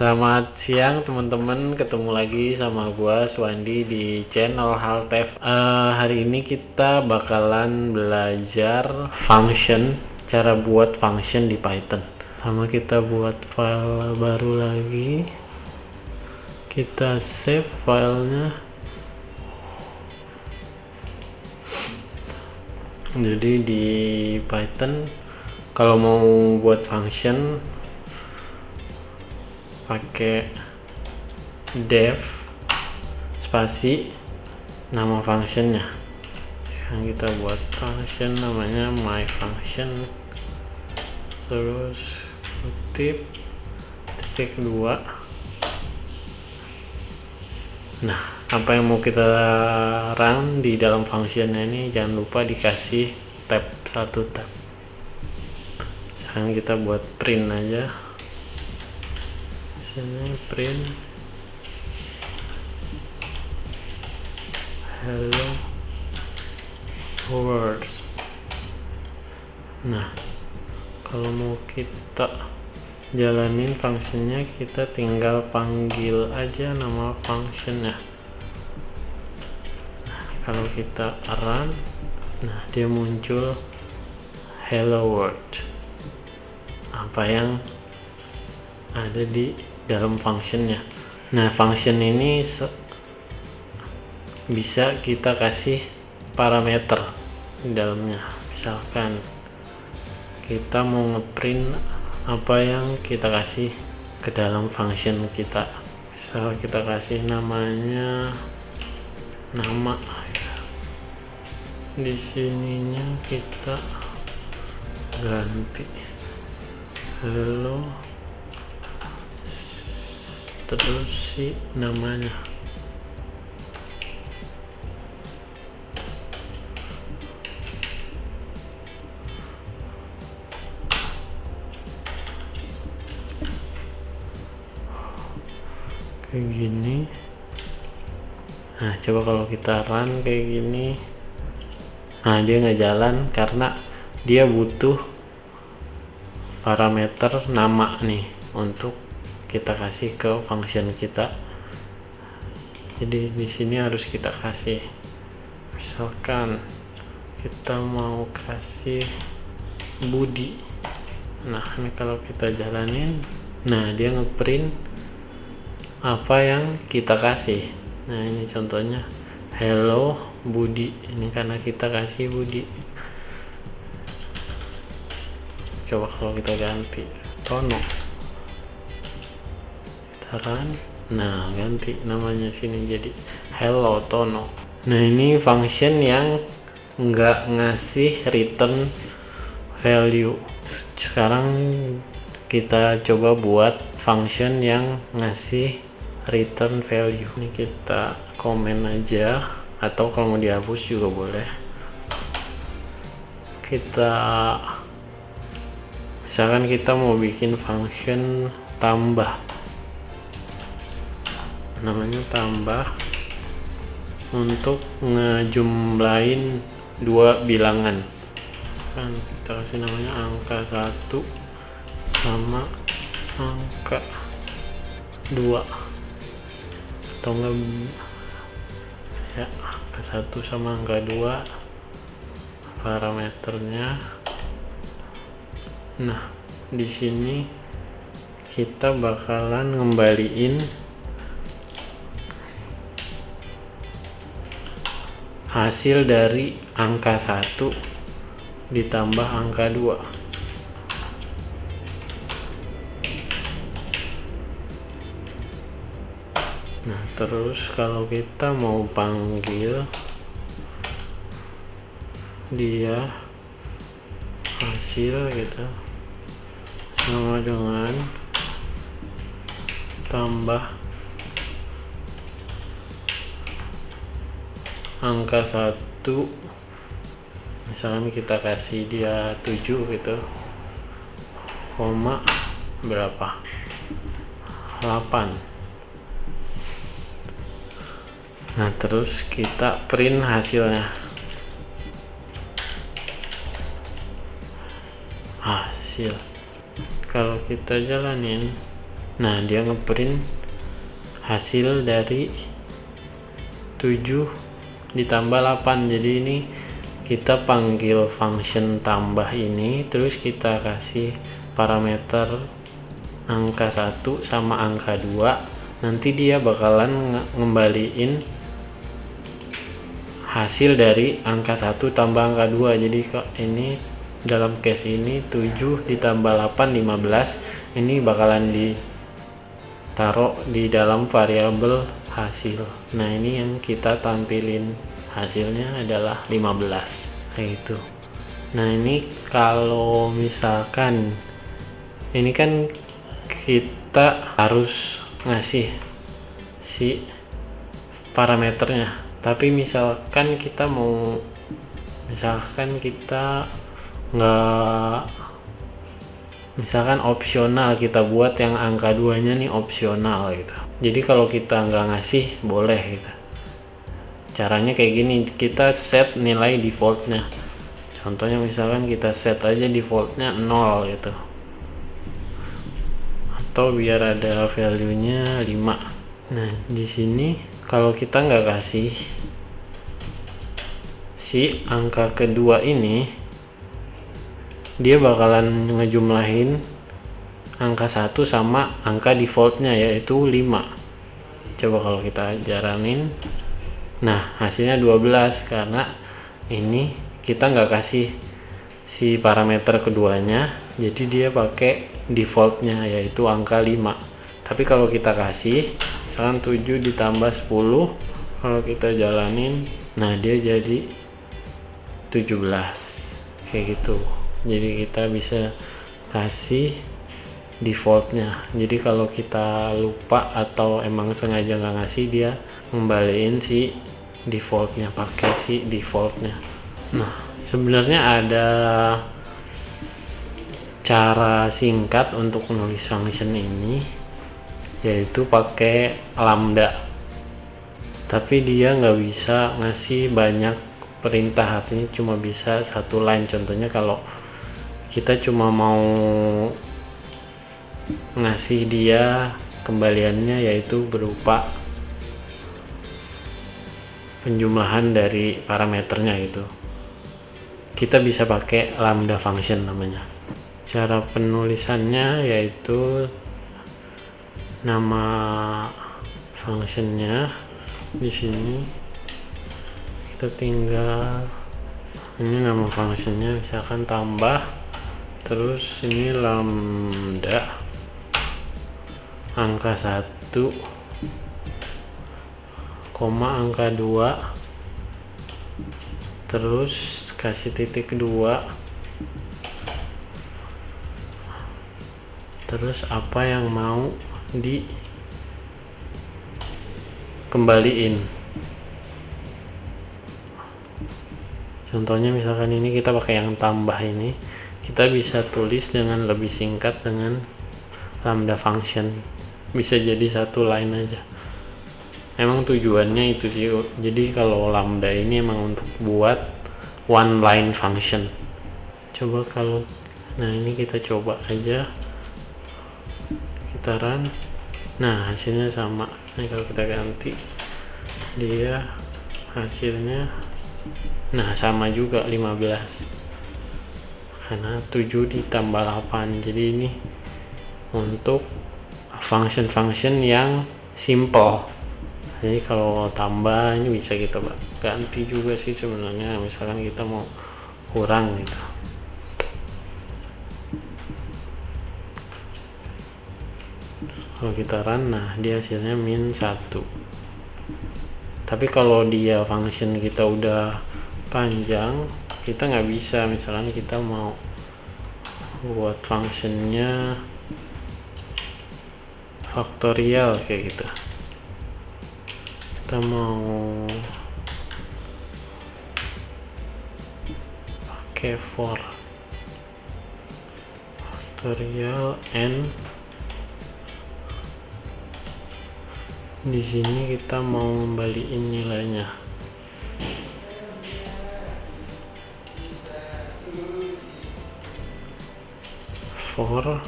Selamat siang teman-teman, ketemu lagi sama gua Swandi di channel Haltef. Hari ini kita bakalan belajar function, cara buat function di Python. Sama kita buat file baru lagi, kita save filenya. Jadi di Python kalau mau buat function pakai def spasi nama functionnya. Sekarang kita buat function namanya my function, terus kutip titik 2. Nah, apa yang mau kita run di dalam functionnya ini, jangan lupa dikasih tab 1 tab. Sekarang kita buat print aja. Sini print hello world. Nah, kalau mau kita jalanin fungsinya, kita tinggal panggil aja nama functionnya. Nah, kalau kita run, nah dia muncul hello world, apa yang ada di dalam functionnya. Nah, function ini bisa kita kasih parameter di dalamnya. Misalkan kita mau ngeprint apa yang kita kasih ke dalam function kita. Misal kita kasih namanya nama, di sininya kita ganti hello terus si namanya. Kayak gini. Nah, coba kalau kita run kayak gini, nah dia nggak jalan karena dia butuh parameter nama nih untuk kita kasih ke function kita. Jadi di sini harus kita kasih, misalkan kita mau kasih Budi. Nah, ini kalau kita jalanin, nah dia ngeprint apa yang kita kasih. Nah, ini contohnya hello Budi, ini karena kita kasih Budi. Coba kalau kita ganti Tono, run, nah ganti namanya sini jadi hello Tono. Nah, ini function yang nggak ngasih return value. Sekarang kita coba buat function yang ngasih return value. Ini kita komen aja, atau kalau mau dihapus juga boleh. Kita misalkan kita mau bikin function tambah, namanya tambah, untuk ngejumlahin 2 bilangan. Kan kita kasih namanya angka 1 sama angka 2, atau enggak ya, angka 1 sama angka 2 parameternya. Nah, di sini kita bakalan ngembaliin hasil dari angka 1 ditambah angka 2. Nah, terus kalau kita mau panggil dia hasil gitu sama dengan tambah angka 1, misalkan kita kasih dia 7 gitu, koma berapa, 8. Nah, terus kita print hasilnya. Hasil kalau kita jalanin, Nah, dia ngeprint hasil dari 7 ditambah 8. Jadi ini kita panggil function tambah ini, terus kita kasih parameter angka 1 sama angka 2. Nanti dia bakalan ngembaliin hasil dari angka 1 tambah angka 2. Jadi ini dalam case ini 7 ditambah 8 15. Ini bakalan ditaruh di dalam variabel hasil. Nah, ini yang kita tampilin hasilnya adalah 15 kayak gitu. Nah, ini kalau misalkan ini kan kita harus ngasih si parameternya, tapi misalkan kita nggak, misalkan opsional, kita buat yang angka 2 nya nih opsional gitu. Jadi kalau kita nggak ngasih boleh gitu. Caranya kayak gini, kita set nilai defaultnya. Contohnya misalkan kita set aja defaultnya 0 gitu, atau biar ada value nya 5. Nah, di sini kalau kita nggak kasih si angka kedua ini, dia bakalan ngejumlahin angka 1 sama angka defaultnya yaitu 5. Coba kalau kita jalanin, nah hasilnya 12 karena ini kita nggak kasih si parameter keduanya, jadi dia pakai defaultnya yaitu angka 5. Tapi kalau kita kasih misalkan 7 ditambah 10, kalau kita jalanin, nah dia jadi 17 kayak gitu. Jadi kita bisa kasih defaultnya. Jadi kalau kita lupa atau emang sengaja nggak ngasih, dia ngembaliin si defaultnya, pakai si defaultnya. Nah, sebenarnya ada cara singkat untuk menulis function ini, yaitu pakai lambda, tapi dia nggak bisa ngasih banyak perintah, artinya cuma bisa satu line. Contohnya kalau kita cuma mau ngasih dia kembaliannya yaitu berupa penjumlahan dari parameternya gitu, kita bisa pakai lambda function namanya. Cara penulisannya yaitu nama functionnya di sini kita tinggal, ini nama functionnya misalkan tambah, terus ini lambda angka 1 koma angka 2, terus kasih titik 2, terus apa yang mau dikembaliin. Contohnya misalkan ini kita pakai yang tambah ini, kita bisa tulis dengan lebih singkat dengan lambda function, bisa jadi satu line aja. Emang tujuannya itu sih, jadi kalau lambda ini emang untuk buat one line function. Coba kalau, nah ini kita coba aja, kita run, nah hasilnya sama. Nah kalau kita ganti, dia hasilnya nah sama juga 15 karena 7 ditambah 8. Jadi ini untuk function-function yang simple. Jadi kalau tambah ini bisa kita ganti juga sih sebenarnya, misalkan kita mau kurang gitu. Kalau kita run, nah dia hasilnya min 1. Tapi kalau dia function kita udah panjang, kita nggak bisa. Misalkan kita mau buat functionnya faktorial kayak gitu, kita mau pakai for faktorial n, di sini kita mau ngembaliin nilainya. For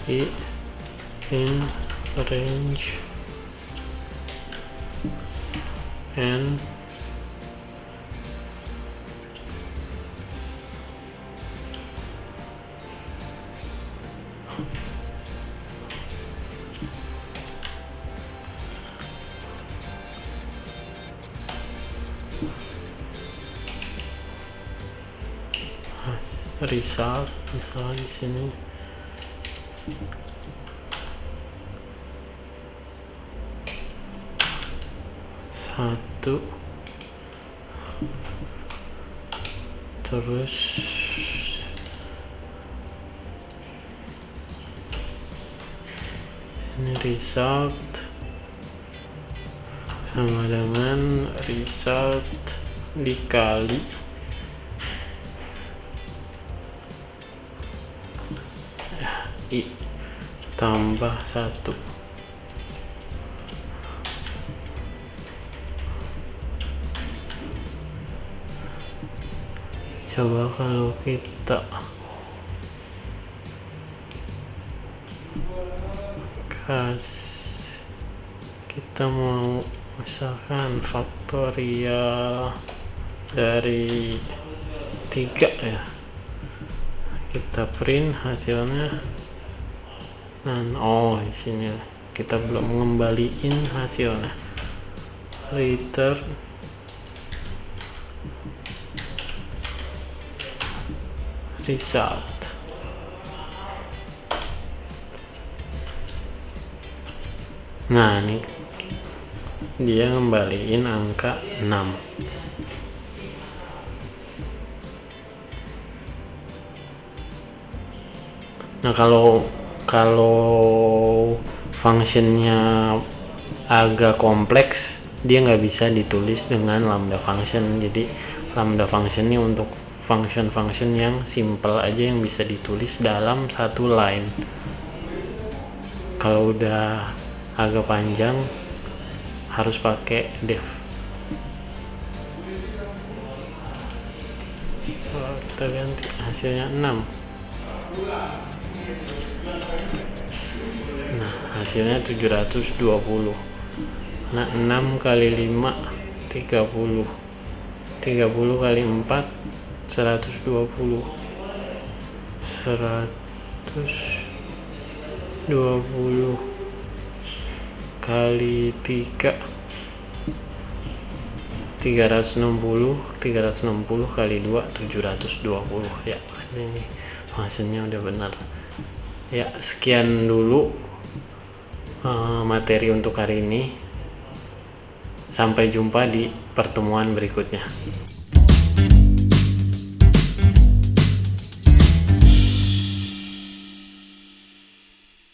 I in range n result misalnya di sini satu, terus sini result sama dengan result dikali I tambah 1. Coba kalau kita mau misalkan faktorial dari 3 ya, kita print hasilnya. Nah, di sini kita belum mengembaliin hasilnya. Return result. Nah, ini dia ngembaliin angka 6. Nah, kalau functionnya agak kompleks, dia nggak bisa ditulis dengan lambda function. Jadi lambda function ini untuk function yang simple aja, yang bisa ditulis dalam satu line. Kalau udah agak panjang harus pakai def. Kita ganti hasilnya 6. Nah, hasilnya 720. Nah, 6 kali 5 30. 30 kali 4 120. 120 kali 3 360 kali 2 720 ya. Ini hasilnya udah benar ya. Sekian dulu materi untuk hari ini. Sampai jumpa di pertemuan berikutnya.